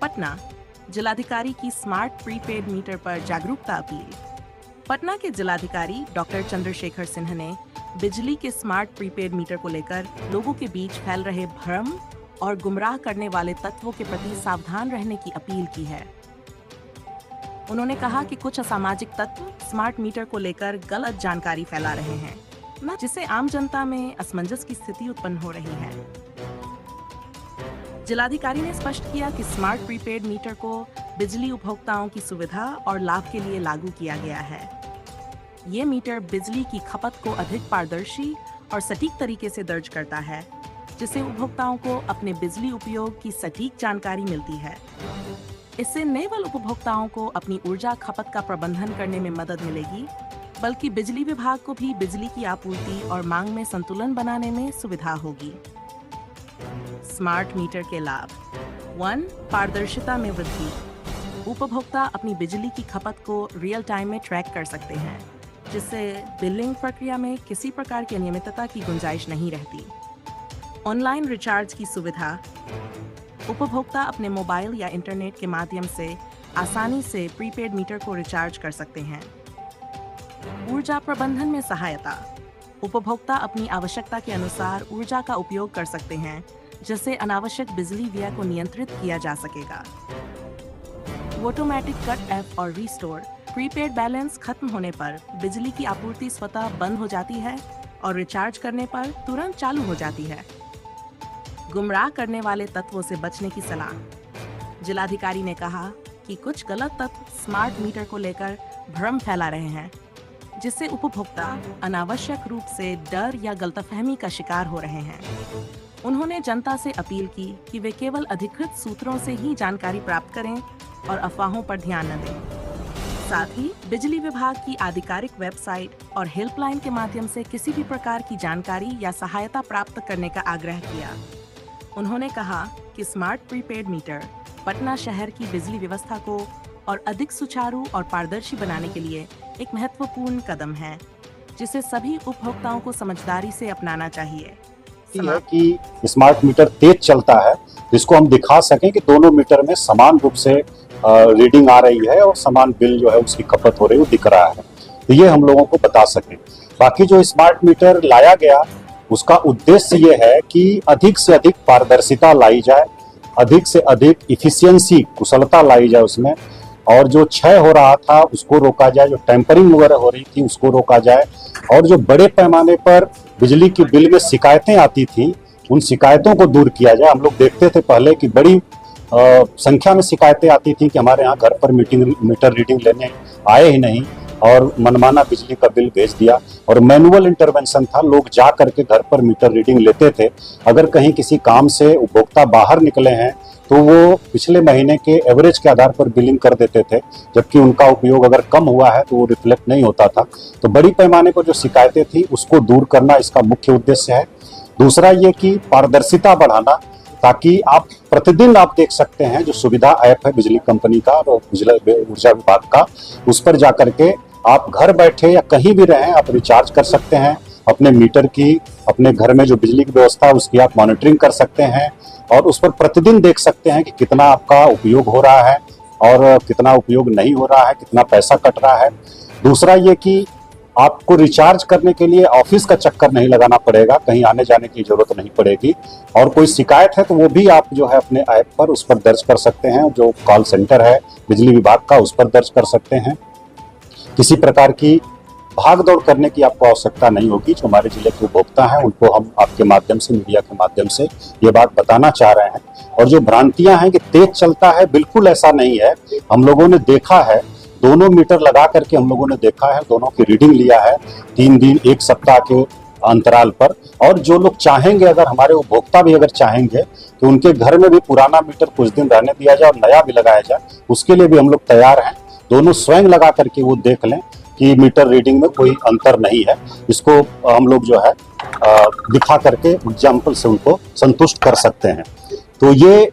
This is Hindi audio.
पटना, जिलाधिकारी की स्मार्ट प्रीपेड मीटर पर जागरूकता अपील। पटना के जिलाधिकारी डॉक्टर चंद्रशेखर सिन्हा ने बिजली के स्मार्ट प्रीपेड मीटर को लेकर लोगों के बीच फैल रहे भ्रम और गुमराह करने वाले तत्वों के प्रति सावधान रहने की अपील की है। उन्होंने कहा कि कुछ असामाजिक तत्व स्मार्ट मीटर को लेकर गलत जानकारी फैला रहे हैं, जिससे आम जनता में असमंजस की स्थिति उत्पन्न हो रही है। जिलाधिकारी ने स्पष्ट किया कि स्मार्ट प्रीपेड मीटर को बिजली उपभोक्ताओं की सुविधा और लाभ के लिए लागू किया गया है। ये मीटर बिजली की खपत को अधिक पारदर्शी और सटीक तरीके से दर्ज करता है, जिससे उपभोक्ताओं को अपने बिजली उपयोग की सटीक जानकारी मिलती है। इससे न केवल उपभोक्ताओं को अपनी ऊर्जा खपत का प्रबंधन करने में मदद मिलेगी, बल्कि बिजली विभाग को भी बिजली की आपूर्ति और मांग में संतुलन बनाने में सुविधा होगी। स्मार्ट मीटर के लाभ 1. पारदर्शिता में वृद्धि। उपभोक्ता अपनी बिजली की खपत को रियल टाइम में ट्रैक कर सकते हैं, जिससे बिलिंग प्रक्रिया में किसी प्रकार की अनियमितता की गुंजाइश नहीं रहती। ऑनलाइन रिचार्ज की सुविधा। उपभोक्ता अपने मोबाइल या इंटरनेट के माध्यम से आसानी से प्रीपेड मीटर को रिचार्ज कर सकते हैं। ऊर्जा प्रबंधन में सहायता। उपभोक्ता अपनी आवश्यकता के अनुसार ऊर्जा का उपयोग कर सकते हैं, जिससे अनावश्यक बिजली व्यय को नियंत्रित किया जा सकेगा। ऑटोमेटिक कट ऑफ और रिस्टोर। प्रीपेड बैलेंस खत्म होने पर बिजली की आपूर्ति स्वतः बंद हो जाती है और रिचार्ज करने पर तुरंत चालू हो जाती है। गुमराह करने वाले तत्वों से बचने की सलाह। जिलाधिकारी ने कहा कि कुछ गलत तत्व स्मार्ट मीटर को लेकर भ्रम फैला रहे हैं, जिससे उपभोक्ता अनावश्यक रूप से डर या गलतफहमी का शिकार हो रहे हैं। उन्होंने जनता से अपील की कि वे केवल अधिकृत सूत्रों से ही जानकारी प्राप्त करें और अफवाहों पर ध्यान न दें। साथ ही बिजली विभाग की आधिकारिक वेबसाइट और हेल्पलाइन के माध्यम से किसी भी प्रकार की जानकारी या सहायता प्राप्त करने का आग्रह किया। उन्होंने कहा कि स्मार्ट प्रीपेड मीटर पटना शहर की बिजली व्यवस्था को और अधिक सुचारू और पारदर्शी बनाने के लिए एक महत्वपूर्ण कदम है, जिसे सभी उपभोक्ताओं को समझदारी से अपनाना चाहिए। है कि स्मार्ट मीटर तेज चलता है, जिसको हम दिखा सकें कि दोनों मीटर में समान रूप से रीडिंग आ रही है और समान बिल जो है उसकी खपत हो रही है, वो दिख रहा है। तो ये हम लोगों को बता सकें। बाकी जो स्मार्ट मीटर लाया गया, उसका उद्देश्य ये है कि अधिक से अधिक पारदर्शिता लाई जाए, अधिक से अधिक इफिशियंसी, कुशलता लाई जाए उसमें, और जो क्षय हो रहा था उसको रोका जाए, जो टेम्परिंग वगैरह हो रही थी उसको रोका जाए, और जो बड़े पैमाने पर बिजली की बिल में शिकायतें आती थी उन शिकायतों को दूर किया जाए। हम लोग देखते थे पहले कि बड़ी संख्या में शिकायतें आती थी कि हमारे यहाँ घर पर मीटर रीडिंग लेने आए ही नहीं और मनमाना बिजली का बिल भेज दिया, और मैनुअल इंटरवेंशन था, लोग जा करके घर पर मीटर रीडिंग लेते थे। अगर कहीं किसी काम से उपभोक्ता बाहर निकले हैं तो वो पिछले महीने के एवरेज के आधार पर बिलिंग कर देते थे, जबकि उनका उपयोग अगर कम हुआ है तो वो रिफ्लेक्ट नहीं होता था। तो बड़ी पैमाने पर जो शिकायतें थी उसको दूर करना इसका मुख्य उद्देश्य है। दूसरा ये कि पारदर्शिता बढ़ाना, ताकि आप प्रतिदिन आप देख सकते हैं जो सुविधा ऐप है बिजली कंपनी का और ऊर्जा विभाग का, उस पर जाकर के आप घर बैठे या कहीं भी रहें आप रिचार्ज कर सकते हैं। अपने मीटर की, अपने घर में जो बिजली की व्यवस्था है उसकी आप मॉनिटरिंग कर सकते हैं और उस पर प्रतिदिन देख सकते हैं कि कितना आपका उपयोग हो रहा है और कितना उपयोग नहीं हो रहा है, कितना पैसा कट रहा है। दूसरा ये कि आपको रिचार्ज करने के लिए ऑफिस का चक्कर नहीं लगाना पड़ेगा, कहीं आने जाने की जरूरत नहीं पड़ेगी, और कोई शिकायत है तो वो भी आप जो है अपने ऐप पर उस पर दर्ज कर सकते हैं। जो कॉल सेंटर है बिजली विभाग का उस पर दर्ज कर सकते हैं। किसी प्रकार की भाग दौड़ करने की आपको आवश्यकता नहीं होगी। जो हमारे जिले के उपभोक्ता हैं उनको हम आपके माध्यम से, मीडिया के माध्यम से ये बात बताना चाह रहे हैं। और जो भ्रांतियां हैं कि तेज चलता है, बिल्कुल ऐसा नहीं है। हम लोगों ने देखा है, दोनों मीटर लगा करके हम लोगों ने देखा है, दोनों की रीडिंग लिया है 3 दिन 1 सप्ताह के अंतराल पर। और जो लोग चाहेंगे, अगर हमारे उपभोक्ता भी अगर चाहेंगे तो उनके घर में भी पुराना मीटर कुछ दिन रहने दिया जाए और नया भी लगाया जाए, उसके लिए भी हम लोग तैयार हैं। दोनों स्वयं लगा करके वो देख लें कि मीटर रीडिंग में कोई अंतर नहीं है। इसको हम लोग जो है दिखा करके एग्जाम्पल से उनको संतुष्ट कर सकते हैं। तो ये